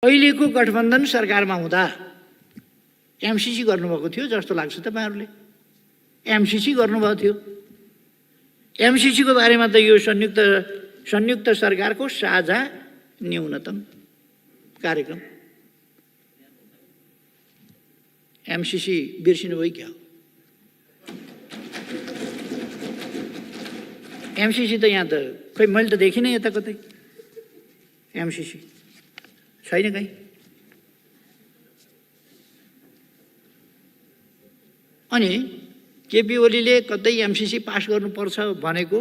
अहिलेको गठबन्धन सरकारमा हुँदा एमसीसी गर्नुभएको थियो जस्तो लाग्छ तपाईहरुले। एमसीसी गर्नुभएको थियो। एमसीसी को बारेमा त यो संयुक्त सरकारको साझा न्यूनतम कार्यक्रम। एमसीसी बिर्सिनु भयो क्या? एमसीसी त यहाँ त खै मैले त देखिनँ यता कतै। एमसीसी छैन कहीँ। अनि केपी ओलीले कतै एमसीसी पास गर्नुपर्छ भनेको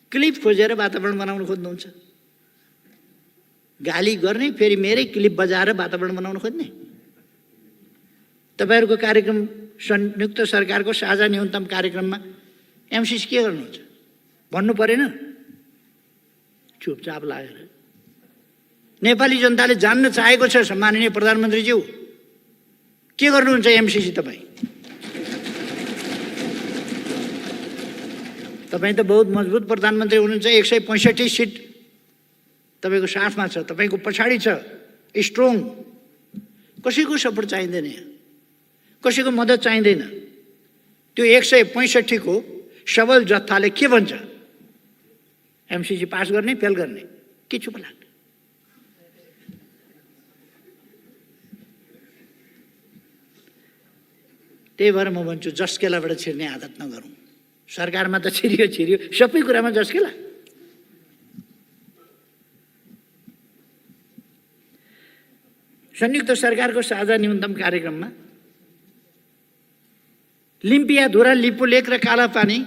क्लिप खोजेर वातावरण बनाउन खोज्नुहुन्छ। गाली गर्ने फेरि मेरै क्लिप बजाएर वातावरण बनाउन खोज्ने। तपाईहरुको कार्यक्रम संयुक्त सरकारको साझा न्यूनतम कार्यक्रममा एमसीसी के गर्नुहुन्छ भन्नु परेन? चुपचाप लागेर नेपाली जनताले जान्न चाहेको छ। सम्माननीय प्रधानमन्त्रीज्यू, के गर्नुहुन्छ एमसीसी तपाई? तपाई त बहुत मजबुत प्रधानमन्त्री हुनुहुन्छ। 165 सिट तपाईको साथमा छ, तपाईको पछाडी छ, स्ट्रङ। कसैको सपोर्ट चाहिँदैन, कसैको मद्दत चाहिँदैन। त्यो 165 को सबल जत्थाले के भन्छ? एमसीसी पास गर्ने फेल गर्ने के चुप लाग्छ? त्यही भएर म भन्छु जस्केलाबाट छिर्ने आदत नगरौँ। सरकारमा त छिरियो सबै कुरामा जस्केला। संयुक्त सरकारको साझा न्यूनतम कार्यक्रममा लिम्पियाधुरा, लिपुलेक र कालापानी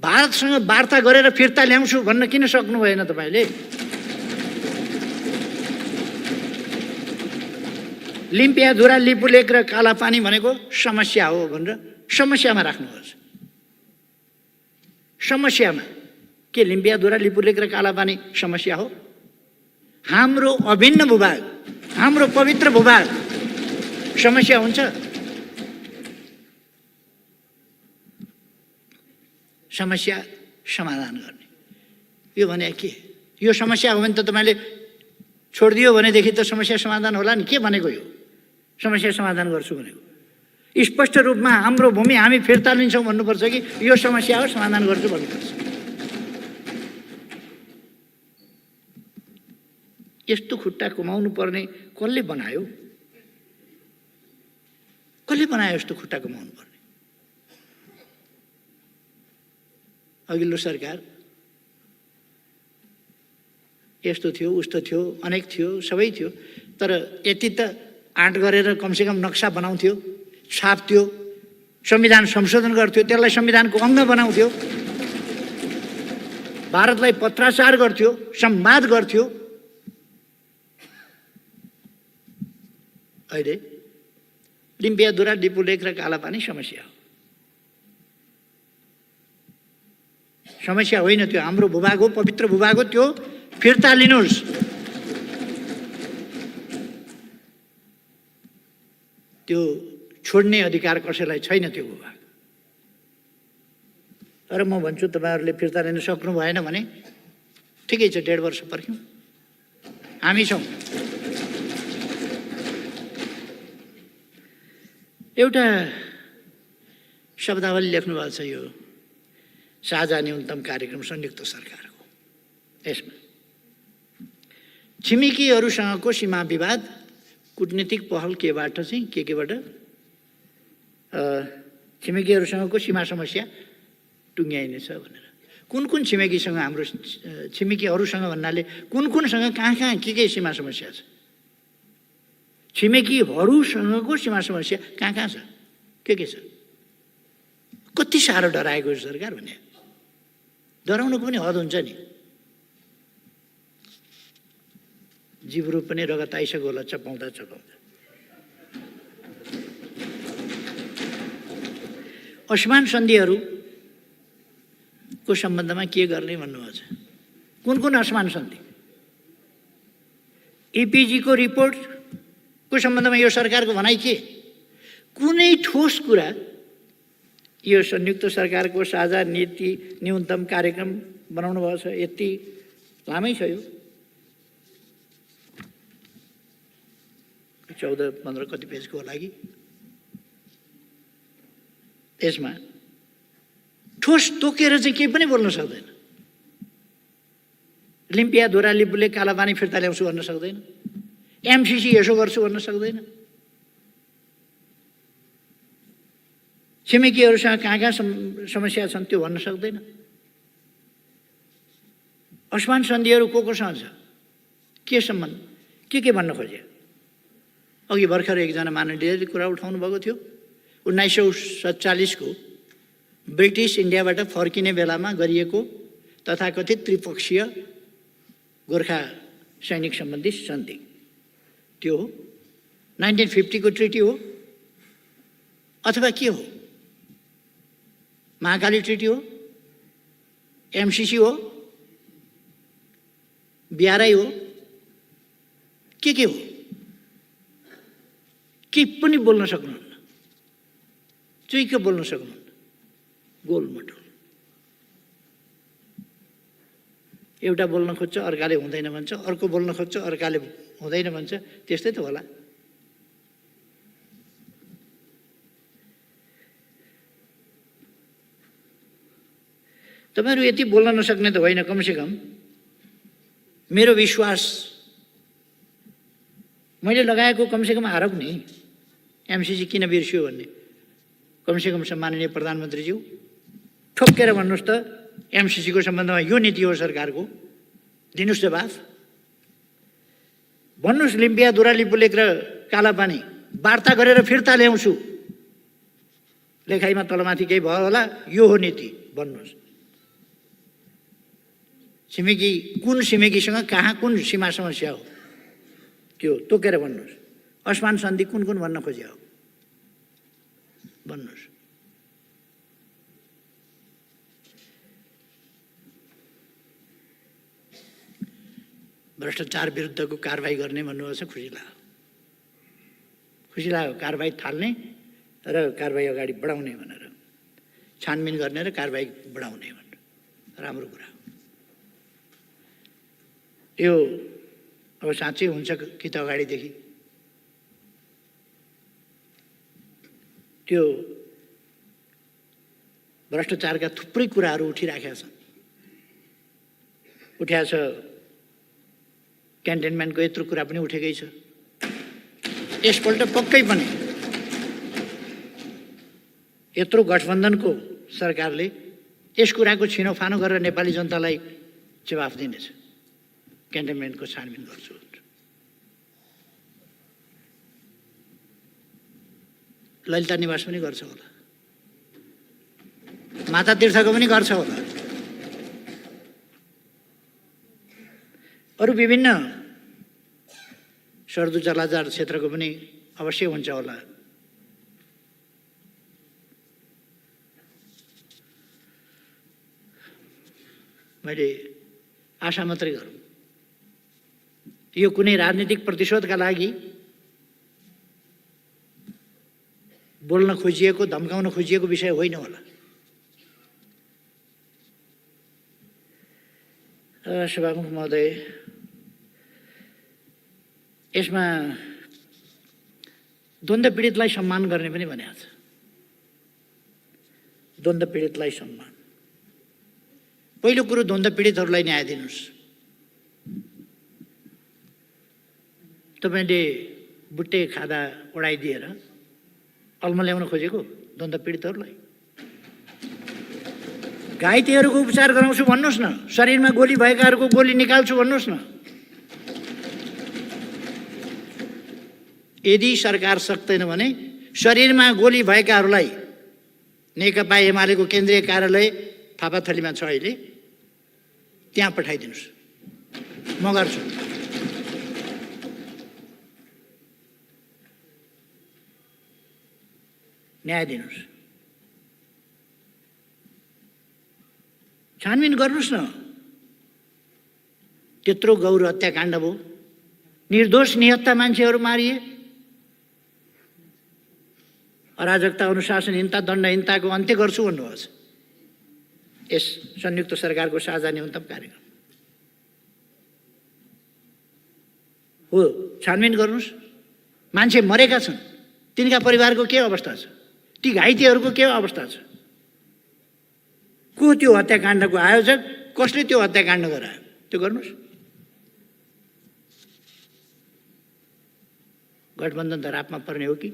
भारतसँग वार्ता गरेर फिर्ता ल्याउँछु भन्न किन सक्नु भएन तपाईले? लिम्पियाधुरा, लिपुलेक र कालापानी भनेको समस्या हो भनेर समस्यामा राख्नुहोस्। समस्यामा के लिम्पियाधुरा, लिपुलेक र कालापानी समस्या हो? हाम्रो अभिन्न भूभाग, हाम्रो पवित्र भूभाग समस्या हुन्छ? समस्या समाधान गर्ने यो भने के? यो समस्या हो भने त तपाईले छोडिदियो भनेदेखि त समस्या समाधान होला नि। के भनेको यो समस्या समाधान गर्छु भनेको? स्पष्ट रूपमा हाम्रो भूमि हामी फिर्ता लिन्छौँ भन्नुपर्छ कि यो समस्या हो समाधान गर्छु भन्नुपर्छ? यस्तो खुट्टा कमाउनु पर्ने कसले बनायो? कसले बनायो यस्तो खुट्टा कमाउनु पर्ने? अघिल्लो सरकार यस्तो थियो, उस्तो थियो, अनेक थियो, सबै थियो। तर यति त आँट गरेर कमसेकम नक्सा बनाउँथ्यो, छाप्थ्यो, संविधान संशोधन गर्थ्यो, त्यसलाई संविधानको अङ्ग बनाउँथ्यो, भारतलाई पत्राचार गर्थ्यो, संवाद गर्थ्यो। अहिले लिम्पियाधुरा, लिपुलेक र कालापानी समस्या हो। समस्या होइन, त्यो हाम्रो भूभाग हो, पवित्र भूभाग हो। त्यो फिर्ता लिनुहोस्। त्यो छोड्ने अधिकार कसैलाई छैन त्यो भूभाग। तर म भन्छु तपाईहरुले फिर्ता लिन सक्नु भएन भने ठिकै छ, 1.5 वर्ष पर्ख्यौं, हामी छौं। एउटा शब्दावली लेख्नु भएको छ यो साझा न्यूनतम कार्यक्रम संयुक्त सरकारको। यसमा छिमेकीहरूसँगको सीमा विवाद कूटनीतिक पहल केबाट चाहिँ केबाट छिमेकीहरूसँगको सीमा समस्या टुङ्ग्याइनेछ भनेर। कुन छिमेकीसँग? हाम्रो छिमेकीहरूसँग भन्नाले कुनसँग कहाँ के सीमा समस्या छ? छिमेकीहरूसँगको सीमा समस्या कहाँ छ? के छ? कति साह्रो डराएको सरकार भने डराउनुको पनि हद हुन्छ नि। जिब्रो पनि रगत आइसक्यो होला चपाउँदा। असमान सन्धिहरूको सम्बन्धमा के गर्ने भन्नुभएको छ? कुन असमान सन्धि? इपिजी को रिपोर्ट को सम्बन्धमा यो सरकारको भनाइ के? कुनै ठोस कुरा यो संयुक्त सरकारको साझा नीति न्यूनतम कार्यक्रम बनाउनु भएको छ। यति लामै छ यो। 14-15 कति पेजको होला कि यसमा ठोस तोकेर चाहिँ केही पनि बोल्न सक्दैन। लिम्पियाधुरा लिम्बूले कालापानी फिर्ता ल्याउँछु भन्न सक्दैन, एमसीसी यसो गर्छु भन्न सक्दैन, छिमेकीहरूसँग कहाँ कहाँ समस्या छन् त्यो भन्न सक्दैन। असमान सन्धिहरू कोसँग छ, के सम्बन्ध, के भन्न खोजे? अघि भर्खर एकजना माननीयले कुरा उठाउनु भएको थियो, 1947 को ब्रिटिस इन्डियाबाट फर्किने बेलामा गरिएको तथाकथित त्रिपक्षीय गोर्खा सैनिक सम्बन्धी सन्धि त्यो हो, 1950 को ट्रिटी हो अथवा के हो? महाकाली ट्रिटी हो, एमसीसी हो, बिआरआई हो, के हो? के पनि बोल्न सक्नुहुन्न, चुइक बोल्न सक्नुहुन्न, गोलमटोल। एउटा बोल्न खोज्छ अर्काले हुँदैन भन्छ, अर्को बोल्न खोज्छ अर्काले हुँदैन भन्छ, त्यस्तै त होला। तपाईहरु यति बोल्न नसक्ने त होइन, कमसेकम मेरो विश्वास मैले लगाएको कमसेकम आरोप नि एमसीसी किन बिर्सियो भन्ने, कमसेकम सम्माननीय प्रधानमन्त्रीज्यू ठोक्केर भन्नुस् त एमसीसी को सम्बन्धमा यो नीति हो सरकारको, दिनुस् जवाफ। भन्नुस् लिम्पियाधुरा लिम्बुलेक र कालापानी वार्ता गरेर फिर्ता ल्याउँछु, लेखाइमा तलमाथि केही भयो होला, यो हो नीति भन्नुस्। छिमेकी कुन छिमेकीसँग कहाँ कुन सीमा समस्या हो त्यो तोकेर भन्नुस्। असमान सन्धि कुन भन्न खोजे हो भन्नुस्। भ्रष्टाचार विरुद्धको कारबाही गर्ने भन्नुभएको छ, खुसी लाग्यो। कारबाही थाल्ने र कारबाही अगाडि बढाउने भनेर, छानबिन गर्ने र कारबाही बढाउने भनेर राम्रो कुरा हो। यो अब साँच्चै हुन्छ कि त अगाडिदेखि त्यो भ्रष्टाचारका थुप्रै कुराहरू उठिराखेका छन्। उठ्या छ, क्यान्टनमेन्टको यत्रो कुरा पनि उठेकै छ। यसपल्ट पक्कै पनि यत्रो गठबन्धनको सरकारले यस कुराको छिनोफानो गरेर नेपाली जनतालाई जवाफ दिनेछ। क्यान्टनमेन्टको छानबिन गर्छु, ललिता निवास पनि गर्छ होला, माता तीर्थको पनि गर्छ होला, अरू विभिन्न सर्दु जलाजार क्षेत्रको पनि अवश्य हुन्छ होला। मैले आशा मात्रै गरौँ, यो कुनै राजनीतिक प्रतिशोधका लागि बोल्न खोजिएको, धम्काउन खोजिएको विषय होइन होला। सभामुख महोदय, यसमा द्वन्द्व पीडितलाई सम्मान गर्ने पनि भनेको छ। द्वन्द्व पीडितलाई सम्मान, पहिलो कुरो द्वन्द्व पीडितहरूलाई न्याय दिनुस्। तपाईले बुट्टे खादा उडाइदिएर अल्म ल्याउन खोजेको द्वन्द्व पीडितहरूलाई? घाइतेहरूको उपचार गराउँछु भन्नुहोस् न, शरीरमा गोली भएकाहरूको गोली निकाल्छु भन्नुहोस् न। यदि सरकार सक्दैन भने शरीरमा गोली भएकाहरूलाई नेकपा एमालेको केन्द्रीय कार्यालय थापाथलीमा छ अहिले, त्यहाँ पठाइदिनुस्, म गर्छु। न्याय दिनुस्, छानबिन गर्नुस् न। त्यत्रो गौर हत्याकाण्ड भयो, निर्दोष निहत्ता मान्छेहरू मारिए, अराजकता, अनुशासनहीनता, दण्डहीनताको अन्त्य गर्छु भन्नुभएको छ यस संयुक्त सरकारको साझा न्यूनतम कार्यक्रम हो। छानबिन गर्नुस्, मान्छे मरेका छन्, तिनका परिवारको के अवस्था छ, ती घाइतेहरूको के अवस्था छ, को त्यो हत्याकाण्डको आयोजक, कसले त्यो हत्याकाण्ड गरायो, त्यो गर्नुहोस्। गठबन्धन धरापमा पर्ने हो कि?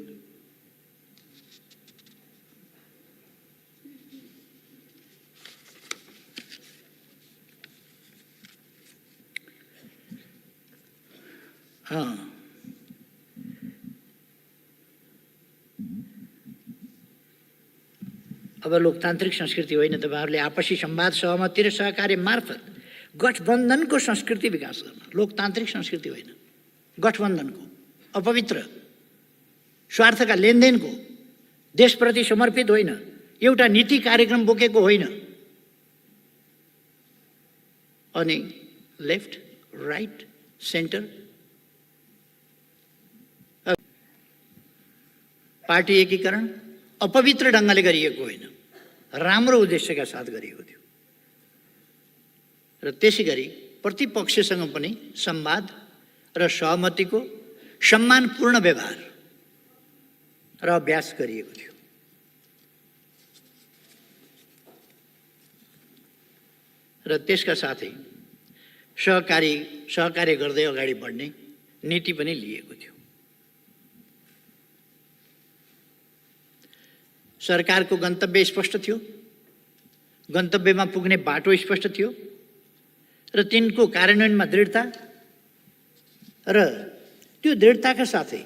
अब लोकतान्त्रिक संस्कृति होइन, तपाईहरुले आपसी संवाद, सहमति र सहकार्य मार्फत गठबन्धनको संस्कृति विकास गर्न, लोकतान्त्रिक संस्कृति होइन, गठबन्धनको, अपवित्र स्वार्थका लेनदेनको, देशप्रति समर्पित होइन, एउटा नीति कार्यक्रम बोकेको होइन। अनि लेफ्ट, राइट, सेन्टर पार्टी एकीकरण अपवित्र ढङ्गले गरिएको होइन, राम्रो उद्देश्यका साथ गरिएको थियो। र त्यसै गरी प्रतिपक्षसँग पनि संवाद र सहमतिको सम्मानपूर्ण व्यवहार र अभ्यास गरिएको थियो। र त्यसका साथै सहकार्य गर्दै अगाडि बढ्ने नीति पनि लिएको थियो। सरकारको गन्तव्य स्पष्ट थियो, गन्तव्यमा पुग्ने बाटो स्पष्ट थियो र तिनको कार्यान्वयनमा दृढता र त्यो दृढताका साथै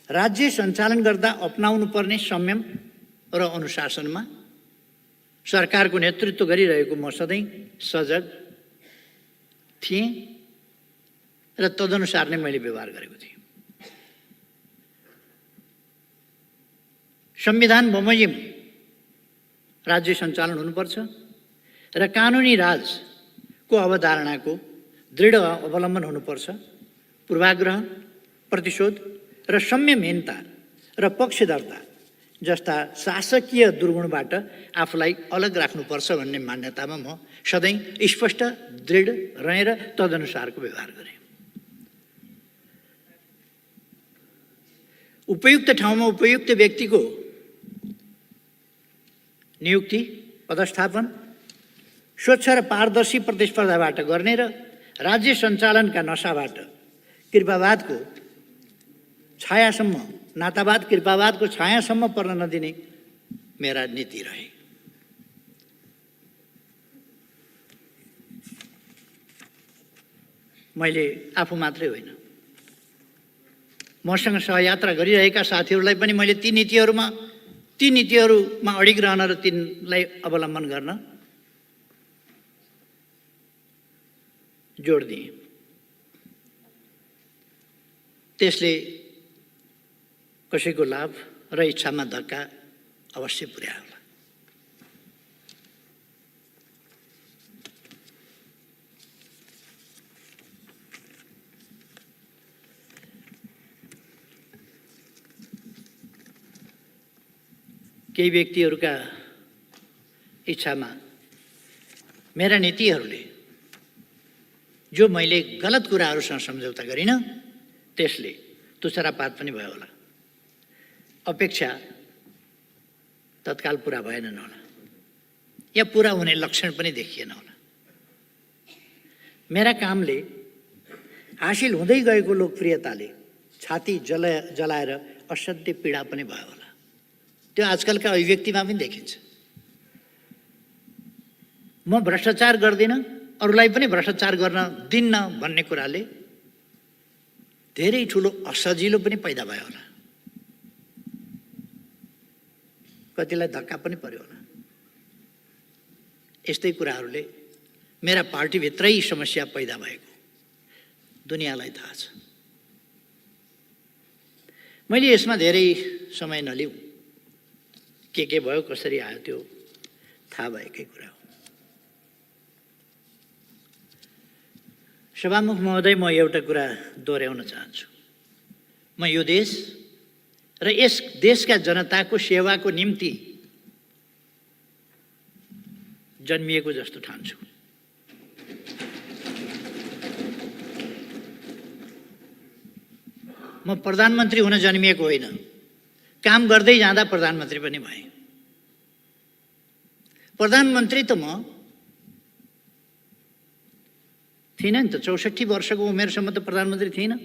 राज्य सञ्चालन गर्दा अपनाउनु पर्ने संयम र अनुशासनमा सरकारको नेतृत्व गरिरहेको म सधैँ सजग थिएँ र तदनुसार नै मैले व्यवहार गरेको थिएँ। संविधान बमोजिम राज्य सञ्चालन हुनुपर्छ र कानुनी राजको अवधारणाको दृढ अवलम्बन हुनुपर्छ। पूर्वाग्रह, प्रतिशोध र संयमहीनता र पक्षधरता जस्ता शासकीय दुर्गुणबाट आफूलाई अलग राख्नुपर्छ भन्ने मान्यतामा म सधैँ स्पष्ट, दृढ रहेर तदनुसारको व्यवहार गरेँ। उपयुक्त ठाउँमा उपयुक्त व्यक्तिको नियुक्ति, पदस्थापन स्वच्छ र पारदर्शी प्रतिस्पर्धाबाट गर्ने र राज्य सञ्चालनका नशाबाट कृपावादको छायासम्म, नातावाद कृपावादको छायासम्म पर्न नदिने मेरा नीति रहे। मैले आफू मात्रै होइन, मसँग सहयात्रा गरिरहेका साथीहरूलाई पनि मैले ती नीतिहरूमा अडिग रहन र तिनलाई अवलम्बन गर्न जोड दिएँ। त्यसले कसैको लाभ र इच्छामा धक्का अवश्य पुर्यायो होला। केही व्यक्तिहरूका इच्छामा मेरा नीतिहरूले जो मैले गलत कुराहरूसँग सम्झौता गरिनँ त्यसले तुच्छरापात पनि भयो होला। अपेक्षा तत्काल पुरा भएनन् होला या पुरा हुने लक्षण पनि देखिएन होला। मेरा कामले हासिल हुँदै गएको लोकप्रियताले छाती जलाएर असाध्य पीडा पनि भयो होला। त्यो आजकलका अभिव्यक्तिमा पनि देखिन्छ। म भ्रष्टाचार गर्दिनँ, अरूलाई पनि भ्रष्टाचार गर्न दिन्न भन्ने कुराले धेरै ठुलो असजिलो पनि पैदा भयो होला, कतिलाई धक्का पनि पर्यो होला। यस्तै कुराहरूले मेरा पार्टीभित्रै समस्या पैदा भएको दुनियाँलाई थाहा छ। मैले यसमा धेरै समय नलिउँ, के भयो, कसरी आयो त्यो थाहा भएकै कुरा हो। सभामुख महोदय, म एउटा कुरा दोहोऱ्याउन चाहन्छु। म यो देश र यस देशका जनताको सेवाको निम्ति जन्मिएको जस्तो ठान्छु। म प्रधानमन्त्री हुन जन्मिएको होइन, काम गर्दै जाँदा प्रधानमन्त्री पनि भएँ। प्रधानमन्त्री त म थिइनँ नि त, 64 वर्षको उमेरसम्म त प्रधानमन्त्री थिइनँ।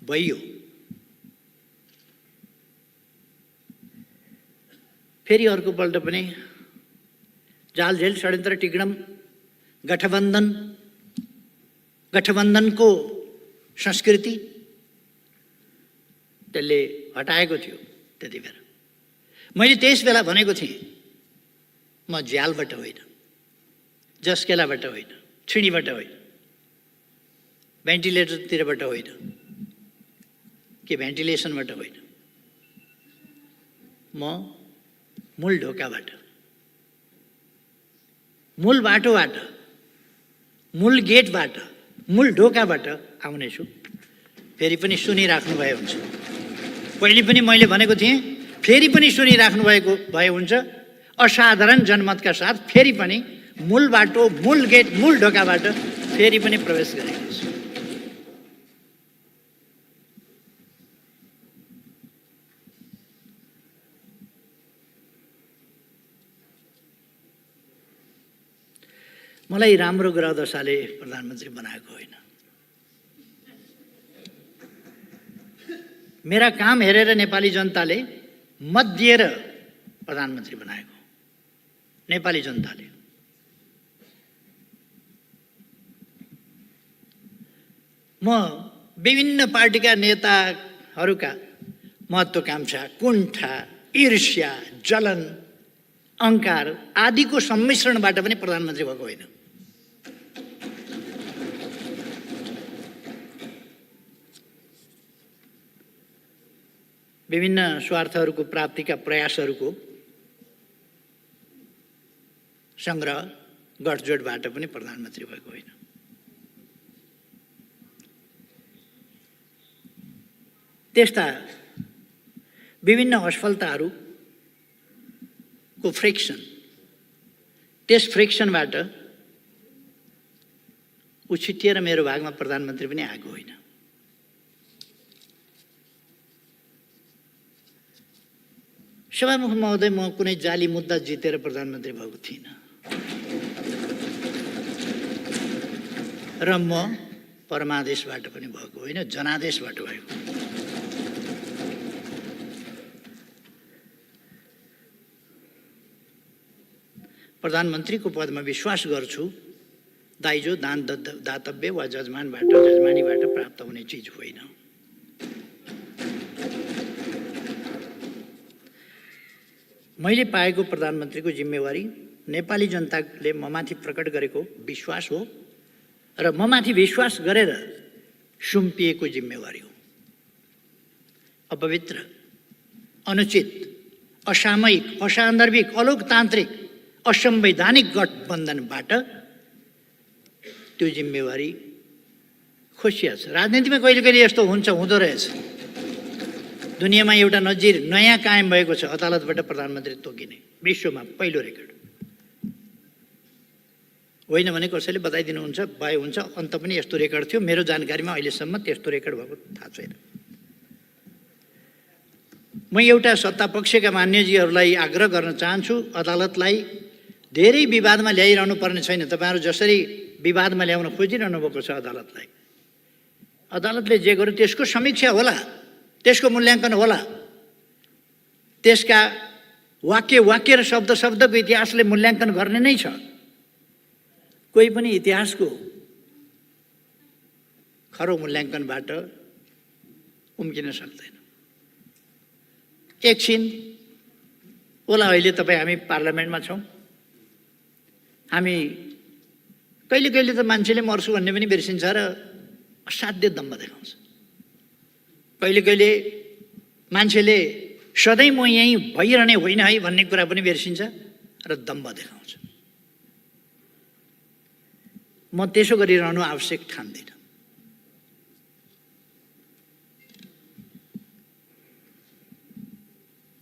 भइयो। फेरि अर्कोपल्ट पनि जालझेल षड्यन्त्र टिक्णम गठबन्धनको संस्कृति त्यसले हटाएको थियो। त्यति बेला मैले त्यस बेला भनेको थिएँ, म झ्यालबाट होइन, जस्केलाबाट होइन, छिडीबाट होइन, भेन्टिलेटरतिरबाट होइन, कि भेन्टिलेसनबाट होइन, म मूल ढोकाबाट, मूल बाटोबाट, मूल गेटबाट, मूल ढोकाबाट आउनेछु। फेरि पनि सुनिराख्नु भए हुन्छ। पहिले पनि मैले भनेको थिएँ, फेरि पनि सुनिराख्नु भएको भए हुन्छ। असाधारण जनमतका साथ फेरि पनि मूल बाटो, मूल गेट, मूल ढोकाबाट फेरि पनि प्रवेश गरेको छु। मलाई राम्रो ग्रह दशाले प्रधानमन्त्री बनाएको होइन। मेरा काम हेरेर नेपाली जनताले मत दिएर प्रधानमन्त्री बनाएको। नेपाली जनताले म विभिन्न पार्टीका नेताहरूका महत्त्वाकांक्षा, कुण्ठा, ईर्ष्या, जलन, अहंकार आदिको सम्मिश्रणबाट पनि प्रधानमन्त्री भएको होइन। विभिन्न स्वार्थहरूको प्राप्तिका प्रयासहरूको संग्रह गठजोडबाट पनि प्रधानमन्त्री भएको होइन। त्यस्ता विभिन्न असफलताहरूको फ्रिक्सन, त्यस फ्रिक्सनबाट उछिटिएर मेरो भागमा प्रधानमन्त्री पनि आएको होइन। सभामुख महोदय, म कुनै जाली मुद्दा जितेर प्रधानमन्त्री भएको थिइनँ र म परमादेशबाट पनि भएको होइन, जनादेशबाट भएको। प्रधानमन्त्रीको पदमा विश्वास गर्छु, दाइजो, दान, दातव्य वा जजमानीबाट प्राप्त हुने चिज होइन। मैले पाएको प्रधानमन्त्रीको जिम्मेवारी नेपाली जनताले ममाथि प्रकट गरेको विश्वास हो र ममाथि विश्वास गरेर सुम्पिएको जिम्मेवारी हो। अपवित्र, अनुचित, असामयिक, असान्दर्भिक, अलोकतान्त्रिक, असंवैधानिक गठबन्धनबाट त्यो जिम्मेवारी खोसिया छ। राजनीतिमा कहिले कहिले यस्तो हुन्छ, हुँदो रहेछ। दुनियाँमा एउटा नजिर नयाँ कायम भएको छ, अदालतबाट प्रधानमन्त्री तोकिने, विश्वमा पहिलो रेकर्ड। होइन भने कसैले बताइदिनुहुन्छ भए हुन्छ, अन्त पनि यस्तो रेकर्ड थियो। मेरो जानकारीमा अहिलेसम्म त्यस्तो रेकर्ड भएको थाहा छैन। म एउटा सत्तापक्षका मान्यजीहरूलाई आग्रह गर्न चाहन्छु, अदालतलाई धेरै विवादमा ल्याइरहनु पर्ने छैन। तपाईँहरू जसरी विवादमा ल्याउन खोजिरहनु भएको छ अदालतलाई, अदालतले जे गर्यो त्यसको समीक्षा होला, त्यसको मूल्याङ्कन होला। त्यसका वाक्य र शब्दको इतिहासले मूल्याङ्कन गर्ने नै छ। कोही पनि इतिहासको खरो मूल्याङ्कनबाट उम्किन सक्दैन। एकछिन होला, अहिले तपाईँ हामी पार्लियामेन्टमा छौँ। हामी कहिले कहिले त मान्छेले मर्छु भन्ने पनि बिर्सिन्छ र असाध्य दम्भ देखाउँछ। कहिले कहिले मान्छेले सधैँ म यहीँ भइरहने होइन है भन्ने कुरा पनि बिर्सिन्छ र दम्भ देखाउँछ। म त्यसो गरिरहनु आवश्यक ठान्दिनँ।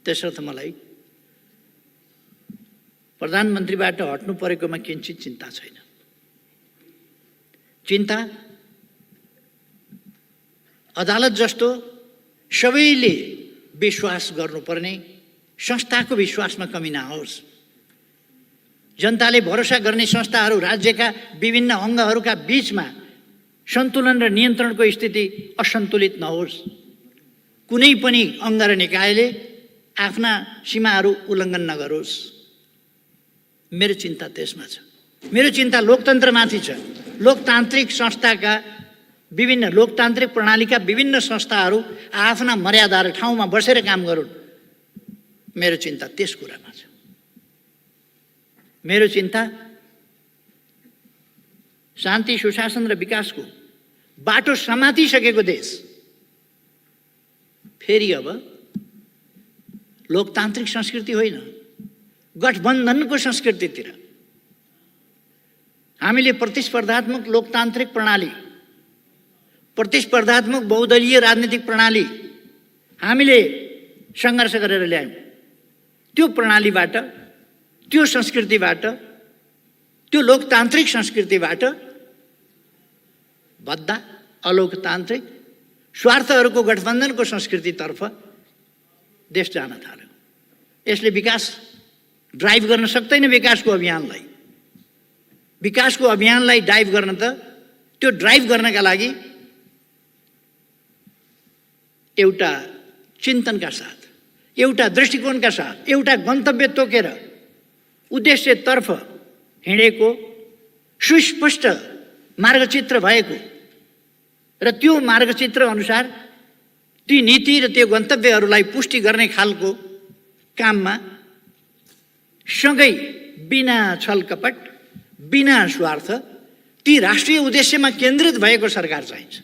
त्यसर्थ मलाई प्रधानमन्त्रीबाट हट्नु परेकोमा किञ्चित चिन्ता छैन। चिन्ता अदालत जस्तो सबैले विश्वास गर्नुपर्ने संस्थाको विश्वासमा कमी नहोस्। जनताले भरोसा गर्ने संस्थाहरू राज्यका विभिन्न अङ्गहरूका बीचमा सन्तुलन र नियन्त्रणको स्थिति असन्तुलित नहोस्। कुनै पनि अङ्ग र निकायले आफ्ना सीमाहरू उल्लङ्घन नगरोस्। मेरो चिन्ता त्यसमा छ। मेरो चिन्ता लोकतन्त्रमाथि छ। लोकतान्त्रिक संस्थाका विभिन्न लोकतान्त्रिक प्रणालीका विभिन्न संस्थाहरू आफ्ना मर्यादा र ठाउँमा बसेर काम गरून्। मेरो चिन्ता त्यस कुरामा छ। मेरो चिन्ता शान्ति, सुशासन र विकासको बाटो समातिसकेको देश फेरि अब लोकतान्त्रिक संस्कृति होइन, गठबन्धनको संस्कृतितिर हामीले प्रतिस्पर्धात्मक लोकतान्त्रिक प्रणाली, प्रतिस्पर्धात्मक बहुदलीय राजनीतिक प्रणाली हामीले सङ्घर्ष गरेर ल्यायौँ। त्यो प्रणालीबाट, त्यो संस्कृतिबाट, त्यो लोकतान्त्रिक संस्कृतिबाट बद्दा अलोकतान्त्रिक स्वार्थहरूको गठबन्धनको संस्कृतितर्फ देश जान थाल्यो। यसले विकास ड्राइभ गर्न सक्दैन। विकासको अभियानलाई ड्राइभ गर्न त त्यो ड्राइभ गर्नका लागि एउटा चिन्तनका साथ, एउटा दृष्टिकोणका साथ, एउटा गन्तव्य तोकेर उद्देश्यतर्फ हिँडेको सुस्पष्ट मार्गचित्र भएको र त्यो मार्गचित्र अनुसार ती नीति र त्यो गन्तव्यहरूलाई पुष्टि गर्ने खालको काममा सँगै बिना छलकपट, बिना स्वार्थ ती राष्ट्रिय उद्देश्यमा केन्द्रित भएको सरकार चाहिन्छ।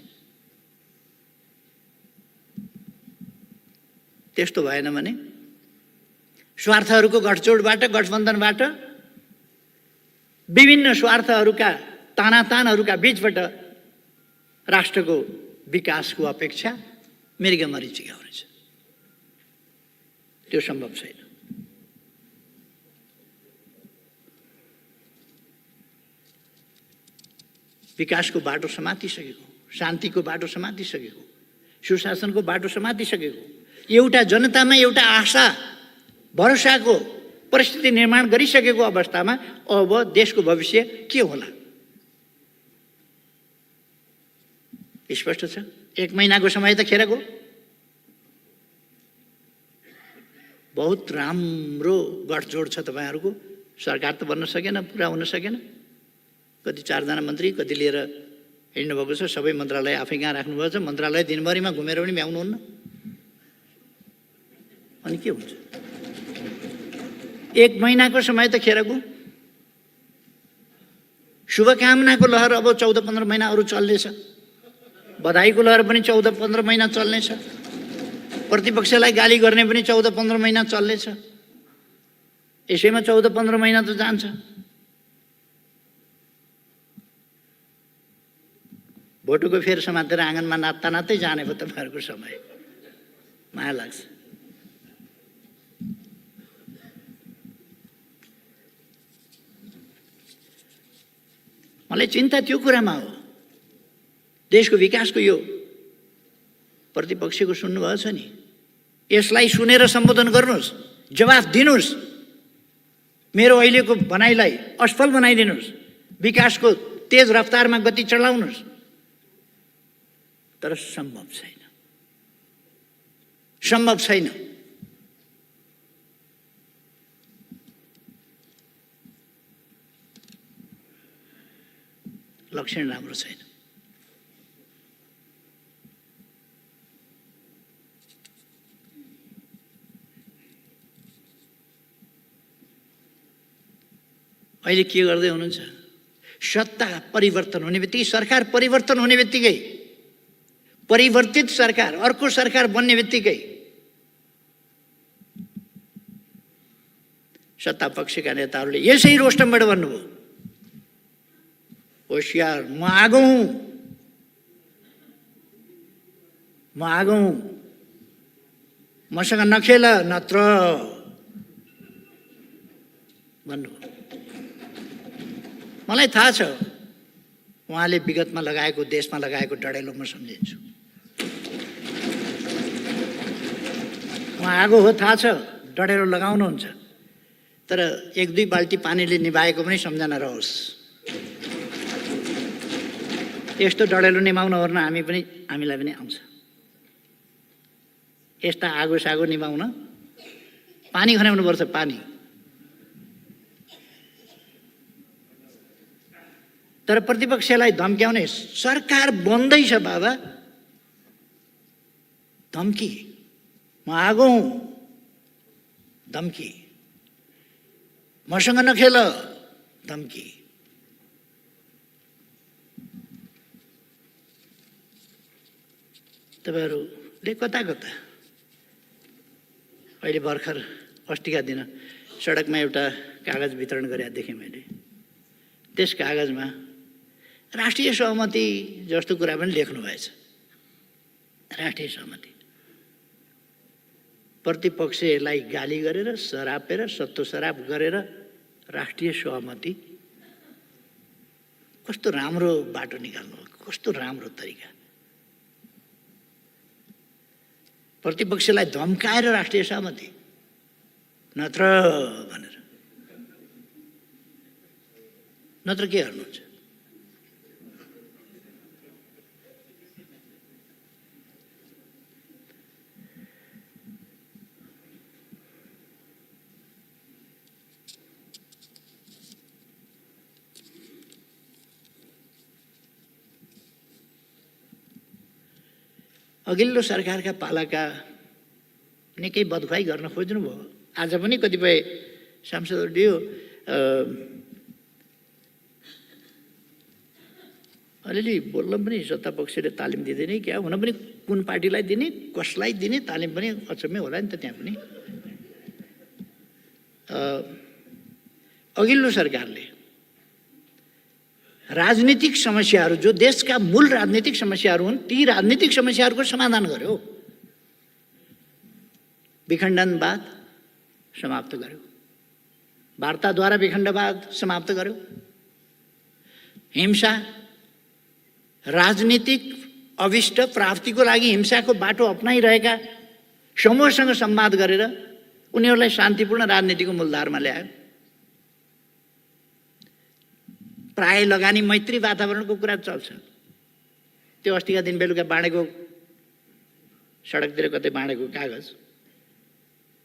त्यस्तो भएन भने स्वार्थहरूको गठजोडबाट, गठबन्धनबाट, विभिन्न स्वार्थहरूका तानातानहरूका बीचबाट राष्ट्रको विकासको अपेक्षा मृगमरीचिका हुनेछ। त्यो सम्भव छैन। विकासको बाटो समातिसकेको, शान्तिको बाटो समातिसकेको, सुशासनको बाटो समातिसकेको, एउटा जनतामा एउटा आशा भरोसाको परिस्थिति निर्माण गरिसकेको अवस्थामा अब देशको भविष्य के होला? स्पष्ट छ। 1 महिनाको समय त खेर गयो। बहुत राम्रो गठजोड छ तपाईँहरूको। सरकार त बन्न सकेन, पुरा हुन सकेन। कति 4 जना मन्त्री कति लिएर हिँड्नु भएको छ। सबै मन्त्रालय आफै कहाँ राख्नुभएको छ। मन्त्रालय दिनभरिमा घुमेर पनि भ्याउनुहुन्न। अनि के हुन्छ? 1 महिनाको समय त खेर गयो। शुभकामनाको लहर अब 14-15 महिना अरू चल्नेछ। बधाईको लहर पनि 14-15 महिना चल्नेछ। प्रतिपक्षलाई गाली गर्ने पनि 14-15 महिना चल्नेछ। यसैमा 14-15 महिना त जान्छ। भोटुको फेर समातेर आँगनमा नाच्दा नाच्दै जाने भयो तपाईँहरूको समय। माया लाग्छ। मलाई चिन्ता त्यो कुरामा हो। देशको विकासको यो प्रतिपक्षको सुन्नुभएको छ नि, यसलाई सुनेर सम्बोधन गर्नुहोस्, जवाफ दिनुहोस्, मेरो अहिलेको भनाइलाई असफल बनाइदिनुहोस्, विकासको तेज रफ्तारमा गति चढाउनुहोस्। तर सम्भव छैन, सम्भव छैन। लक्षण राम्रो छैन। अहिले के गर्दै हुनुहुन्छ? सत्ता परिवर्तन हुने बित्तिकै, सरकार परिवर्तन हुने बित्तिकै, परिवर्तित सरकार, अर्को सरकार बन्ने बित्तिकै सत्ता पक्षका नेताहरूले यसै रोस्टमबाट भन्नुभयो, होशियार, म आगौँ, मसँग नखेल नत्र भन्नुभयो। मलाई थाहा छ उहाँले विगतमा लगाएको, देशमा लगाएको डढेलो म सम्झिन्छु। उहाँको हो थाहा छ, डढेलो लगाउनुहुन्छ, तर 1-2 बाल्टी पानीले निभाएको पनि सम्झना रहोस्। यस्तो डढेलो निभाउन ओर्न हामीलाई पनि आउँछ। यस्ता आगो सागो निभाउन पानी खन्याउनुपर्छ, पानी। तर प्रतिपक्षलाई धम्क्याउने, सरकार बन्दैछ बाबा, धम्की, म आगो हुँ, धम्की, मसँग नखेल, धम्की। तपाईहरुले कता कता अहिले भर्खर अस्तिका दिन सडकमा एउटा कागज वितरण गरेका देखेँ मैले। त्यस कागजमा राष्ट्रिय सहमति जस्तो कुरा पनि लेख्नु भएछ। राष्ट्रिय सहमति, प्रतिपक्षलाई गाली गरेर, सरापेर, सत्तो सराप गरेर राष्ट्रिय सहमति। कस्तो राम्रो बाटो निकाल्नु, कस्तो राम्रो तरिका। प्रतिपक्षलाई धम्काएर राष्ट्रिय सहमति, नत्र भनेर, नत्र के गर्नुहुन्छ? अघिल्लो सरकारका पालाका निकै बदखुवाई गर्न खोज्नुभयो। आज पनि कतिपय सांसदहरूले अलिअलि बोल्न पनि सत्तापक्षले तालिम दिँदैन क्या, हुन पनि कुन पार्टीलाई दिने, कसलाई दिने तालिम पनि अचम्मै होला नि त त्यहाँ पनि। अघिल्लो सरकारले राजनीतिक समस्याहरू, जो देशका मूल राजनीतिक समस्याहरू हुन्, ती राजनीतिक समस्याहरूको समाधान गर्यो। विखण्डनवाद समाप्त गर्यो, वार्ताद्वारा विखण्डवाद समाप्त गर्यो। हिंसा, राजनीतिक अभिष्ट प्राप्तिको लागि हिंसाको बाटो अपनाइरहेका समूहसँग संवाद गरेर उनीहरूलाई शान्तिपूर्ण राजनीतिको मूलधारमा ल्यायो। प्राय लगानी मैत्री वातावरणको कुरा चल्छ। त्यो अस्तिका दिन बेलुका बाँडेको, सडकतिर कतै बाँडेको कागज,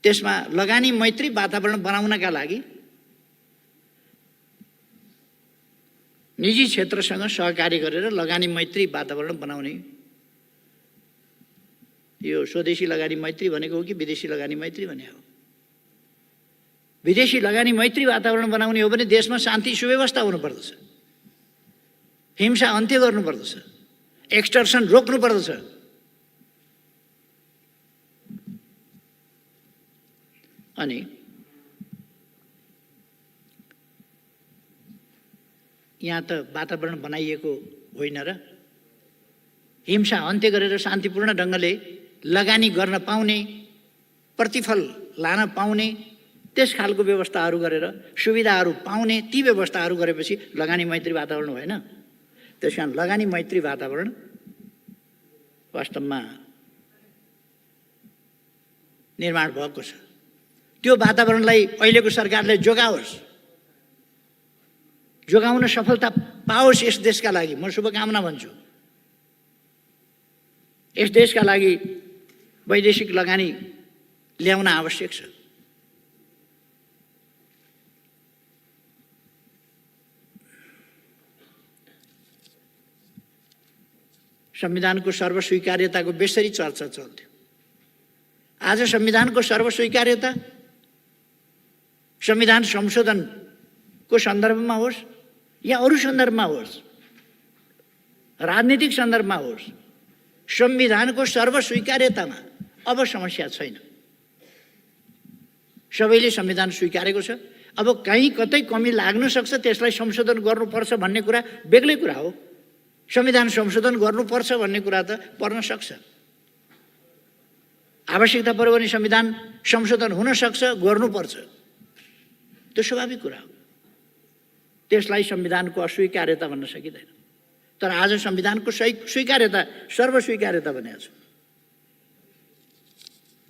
त्यसमा लगानी मैत्री वातावरण बनाउनका लागि निजी क्षेत्रसँग सहकार्य गरेर लगानी मैत्री वातावरण बनाउने। यो स्वदेशी लगानी मैत्री भनेको हो कि विदेशी लगानी मैत्री भने हो? विदेशी लगानी मैत्री वातावरण बनाउने हो भने देशमा शान्ति सुव्यवस्था हुनुपर्दछ, हिंसा अन्त्य गर्नुपर्दछ, एक्सटर्सन रोक्नुपर्दछ। अनि यहाँ त वातावरण बनाइएको होइन र? हिंसा अन्त्य गरेर शान्तिपूर्ण ढङ्गले लगानी गर्न पाउने, प्रतिफल लान पाउने, त्यस खालको व्यवस्थाहरू गरेर सुविधाहरू पाउने, ती व्यवस्थाहरू गरेपछि लगानी मैत्री वातावरण भएन? त्यस कारण लगानी मैत्री वातावरण वास्तवमा निर्माण भएको छ। त्यो वातावरणलाई अहिलेको सरकारले जोगाओस्, जोगाउन सफलता पाओस्। यस देशका लागि म शुभकामना भन्छु। यस देशका लागि वैदेशिक लगानी ल्याउन आवश्यक छ। संविधानको सर्वस्वीकार्यताको बेसरी चर्चा चल्थ्यो। आज संविधानको सर्वस्वीकार्यता संविधान संशोधनको सन्दर्भमा होस् या अरू सन्दर्भमा होस्, राजनीतिक सन्दर्भमा होस्, संविधानको सर्वस्वीकार्यतामा अब समस्या छैन। सबैले संविधान स्वीकारेको छ। अब कहीँ कतै कमी लाग्न सक्छ, त्यसलाई संशोधन गर्नुपर्छ भन्ने कुरा बेग्लै कुरा हो। संविधान संशोधन गर्नुपर्छ भन्ने कुरा त पर्न सक्छ। आवश्यकता पर्यो भने संविधान संशोधन हुन सक्छ, गर्नुपर्छ, त्यो स्वाभाविक कुरा हो। त्यसलाई संविधानको अस्वीकार्यता भन्न सकिँदैन। तर आज संविधानको स्वीकार्यता, सर्वस्वीकार्यता भनेको छ।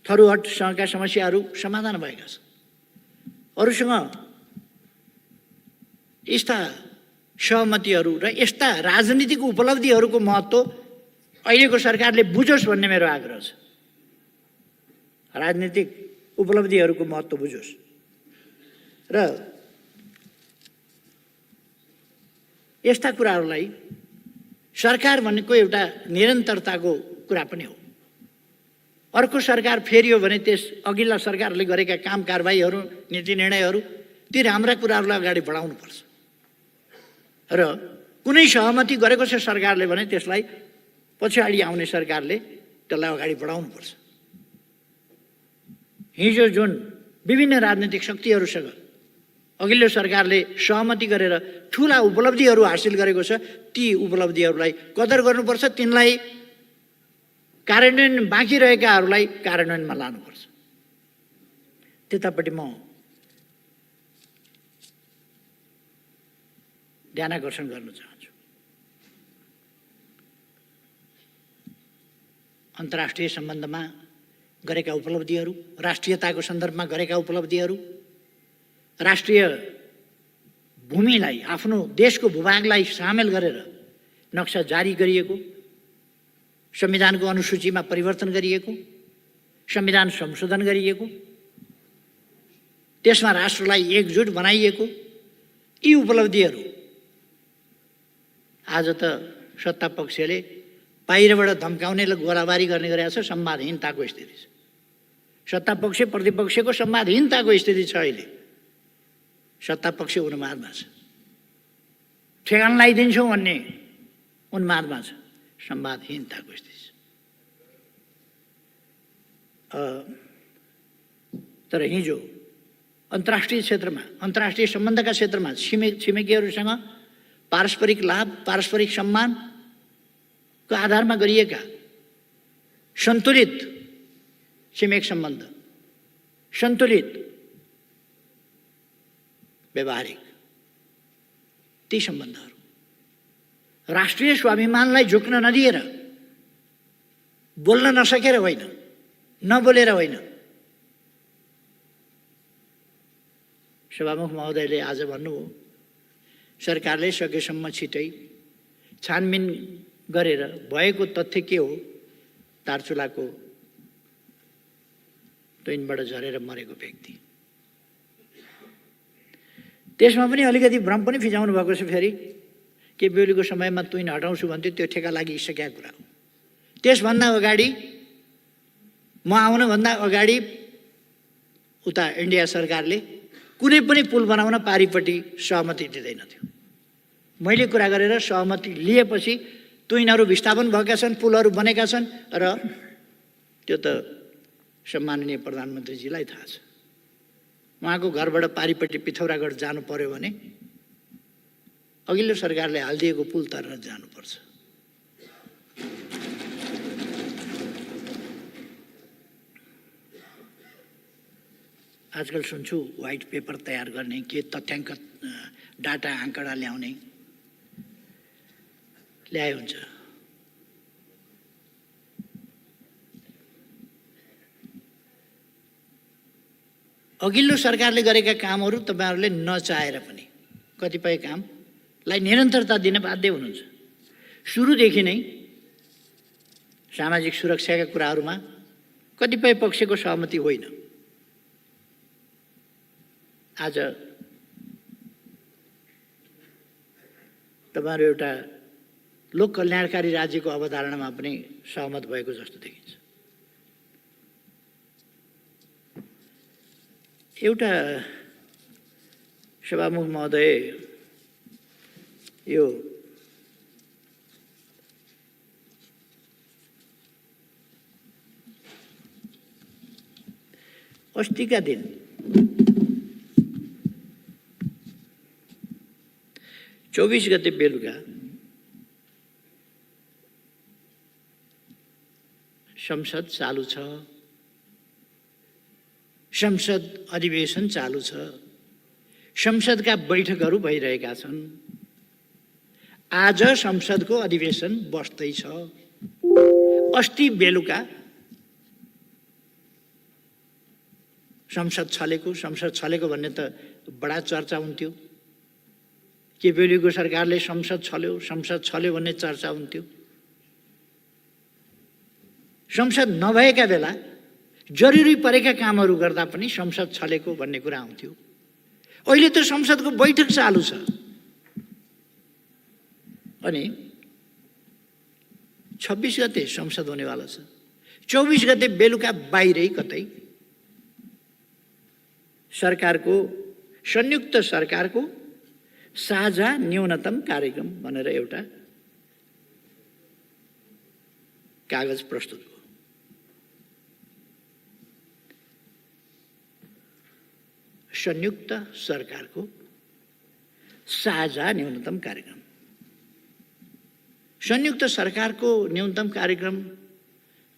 थरूहटसँगका समस्याहरू समाधान भएका छन्। अरूसँग यस्ता सहमतिहरू र यस्ता राजनीतिक उपलब्धिहरूको महत्त्व अहिलेको सरकारले बुझोस् भन्ने मेरो आग्रह छ। राजनीतिक उपलब्धिहरूको महत्त्व बुझोस् र यस्ता कुराहरूलाई सरकार भनेको एउटा निरन्तरताको कुरा पनि हो। अर्को सरकार फेरियो भने त्यस अघिल्ला सरकारले गरेका काम कारबाहीहरू, नीति निर्णयहरू, ती राम्रा कुराहरूलाई अगाडि बढाउनुपर्छ र कुनै सहमति गरेको छ सरकारले भने त्यसलाई पछाडि आउने सरकारले त्यसलाई अगाडि बढाउनुपर्छ। हिजो जुन विभिन्न राजनीतिक शक्तिहरूसँग अघिल्लो सरकारले सहमति गरेर ठुला उपलब्धिहरू हासिल गरेको छ, ती उपलब्धिहरूलाई कदर गर्नुपर्छ, तिनलाई कार्यान्वयन बाँकी रहेकाहरूलाई कार्यान्वयनमा लानुपर्छ। त्यतापट्टि म ध्यानाकर्षण गर्न चाहन्छु। अन्तर्राष्ट्रिय सम्बन्धमा गरेका उपलब्धिहरू, राष्ट्रियताको सन्दर्भमा गरेका उपलब्धिहरू, राष्ट्रिय भूमिलाई, आफ्नो देशको भूभागलाई सामेल गरेर नक्सा जारी गरिएको, संविधानको अनुसूचीमा परिवर्तन गरिएको, संविधान संशोधन गरिएको, त्यसमा राष्ट्रलाई एकजुट बनाइएको, यी उपलब्धिहरू आज त सत्ता पक्षले बाहिरबाट धम्काउने र गोलाबारी गर्ने गरेको छ। संवादहीनताको स्थिति छ। सत्ता पक्ष प्रतिपक्षको संवादहीनताको स्थिति छ। अहिले सत्ता पक्ष उन्मादमा छ, ठेगान लगाइदिन्छौँ भन्ने उन्मादमा छ। संवादहीनताको स्थिति छ। तर हिजो अन्तर्राष्ट्रिय क्षेत्रमा, अन्तर्राष्ट्रिय सम्बन्धका क्षेत्रमा छिमेकीहरूसँग पारस्परिक लाभ, पारस्परिक सम्मानको आधारमा गरिएका सन्तुलित छिमेक सम्बन्ध, सन्तुलित व्यवहारिक ती सम्बन्धहरू राष्ट्रिय स्वाभिमानलाई झुक्न नदिएर, बोल्न नसकेर होइन, नबोलेर होइन। सभामुख महोदयले आज भन्नुभयो, सरकारले सकेसम्म छिटै छानबिन गरेर भएको तथ्य के हो, दार्चुलाको तुइनबाट झरेर मरेको व्यक्ति, त्यसमा पनि अलिकति भ्रम पनि फिजाउनु भएको छ। फेरि के बेहुलीको समयमा तुइन हटाउँछु भन्थ्यो, त्यो ठेका लागिसकेका कुरा हो। त्यसभन्दा अगाडि, म आउनुभन्दा अगाडि उता इन्डिया सरकारले कुनै पनि पुल बनाउन पारिपट्टि सहमति दिँदैनथ्यो। मैले कुरा गरेर सहमति लिएपछि तुइनहरू विस्थापन भएका छन्, पुलहरू बनेका छन् र त्यो त सम्माननीय प्रधानमन्त्रीजीलाई थाहा छ। उहाँको घरबाट पारिपट्टि पिथौरागढ जानु पर्यो भने अघिल्लो सरकारले हालिदिएको पुल तरेर जानुपर्छ। आजकल सुन्छु व्हाइट पेपर तयार गर्ने, के तथ्याङ्क डाटा आँकडा ल्याउने, ल्याए हुन्छ। अघिल्लो सरकारले गरेका कामहरू तपाईहरुले नचाहेर पनि कतिपय कामलाई निरन्तरता दिन बाध्य हुनुहुन्छ। सुरुदेखि नै सामाजिक सुरक्षाका कुराहरूमा कतिपय पक्षको सहमति होइन। आज तपाईहरु एउटा लोक कल्याणकारी राज्यको अवधारणामा पनि सहमत भएको जस्तो देखिन्छ। एउटा सभामुख महोदय, यो अस्तिका दिन चौबीस गते बेलुका संसद चालू छ, संसद अधिवेशन चालू छ, संसदका बैठकहरू भइरहेका छन्। आज संसदको अधिवेशन बस्दैछ। अस्ति बेलुका संसद छलेको भन्ने त बडा चर्चा हुन्थ्यो। केपी ओलीको सरकारले संसद छल्यो भन्ने चर्चा हुन्थ्यो। संसद नभएका बेला जरुरी परेका कामहरू गर्दा पनि संसद छलेको भन्ने कुरा आउँथ्यो। अहिले त संसदको बैठक चालु छ अनि 26 गते संसद हुनेवाला छ। 24 गते बेलुका बाहिरै कतै संयुक्त सरकारको साझा न्यूनतम कार्यक्रम भनेर एउटा कागज प्रस्तुत भयो। संयुक्त सरकारको साझा न्यूनतम कार्यक्रम। संयुक्त सरकारको न्यूनतम कार्यक्रम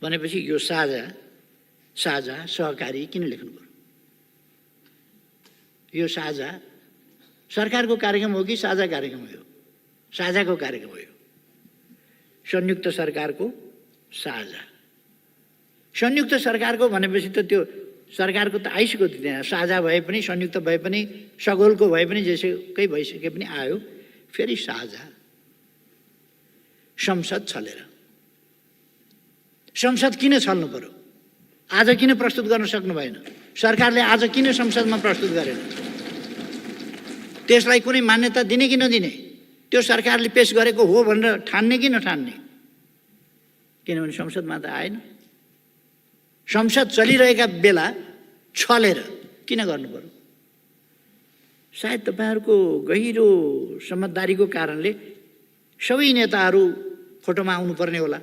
भनेपछि यो साझा सहकारी किन लेख्नु पर्यो? यो साझा सरकारको कार्यक्रम हो कि साझा कार्यक्रम हो? साझाको कार्यक्रम हो। संयुक्त सरकारको साझा। संयुक्त सरकारको भनेपछि त त्यो सरकारको त आइसक्यो त्यहाँ। साझा भए पनि संयुक्त भए पनि सगोलको भए पनि जेसुकै भइसके पनि आयो फेरि साझा। संसद छलेर। संसद किन छल्नु पर्यो? आज किन प्रस्तुत गर्न सक्नु भएन? सरकारले आज किन संसदमा प्रस्तुत गरेन? त्यसलाई कुनै मान्यता दिने कि नदिने? त्यो सरकारले पेश गरेको हो भनेर ठान्ने कि नठान्ने? किनभने संसदमा त आएन। संसद चलिरहेका बेला छलेर किन गर्नु पर्यो? सायद तपाईहरुको गहिरो समझदारीको कारणले सबै नेताहरू फोटोमा आउनु पर्ने होला।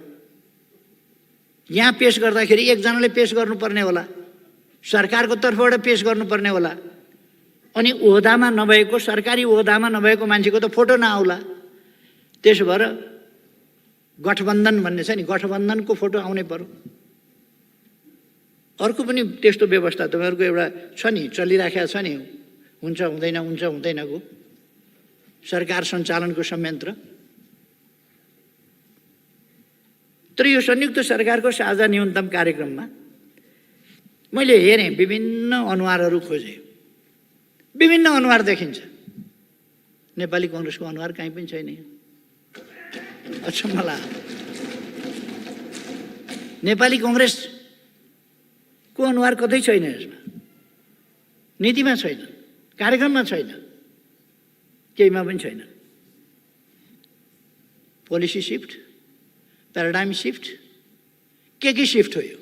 यहाँ पेश गर्दाखेरि एकजनाले पेश गर्नुपर्ने होला। सरकारको तर्फबाट पेश गर्नुपर्ने होला। अनि ओहदामा नभएको, सरकारी ओहदामा नभएको मान्छेको त फोटो नआउला। त्यसो भएर गठबन्धन भन्ने छ नि, गठबन्धनको फोटो आउनै पर्यो। अर्को पनि त्यस्तो व्यवस्था तपाईहरुको एउटा छ नि, चलिराखेको छ नि, हुन्छ हुँदैनको सरकार सञ्चालनको संयन्त्र। तर यो संयुक्त सरकारको साझा न्यूनतम कार्यक्रममा मैले हेरेँ, विभिन्न अनुहारहरू खोजेँ। विभिन्न अनुहार देखिन्छ। नेपाली कांग्रेसको अनुहार कहीँ पनि छैन। अचम्म लाग्यो। नेपाली कांग्रेसको अनुहार कतै छैन यसमा। नीतिमा छैन, कार्यक्रममा छैन, केहीमा पनि छैन। पोलिसी शिफ्ट, प्याराडाइम शिफ्ट, के शिफ्ट हो यो?